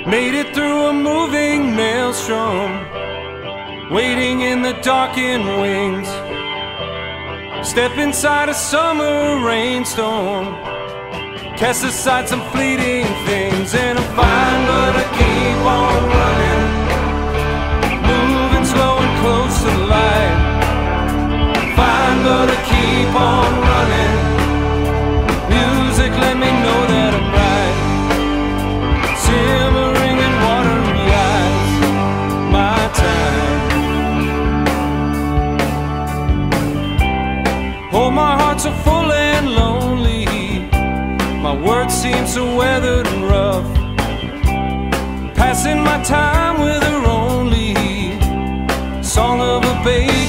Made it through a moving maelstrom, waiting in the darkened wings. Step inside a summer rainstorm, cast aside some fleeting things, and I'm fine, but I keep on running, moving slow and close to the light. Fine, but I keep on running. Music let me know that I'm right. Simmering in watery eyes, my time. Oh, my heart's so full and lonely, my words seem so weathered and rough. Passing my time with her only song of a baby.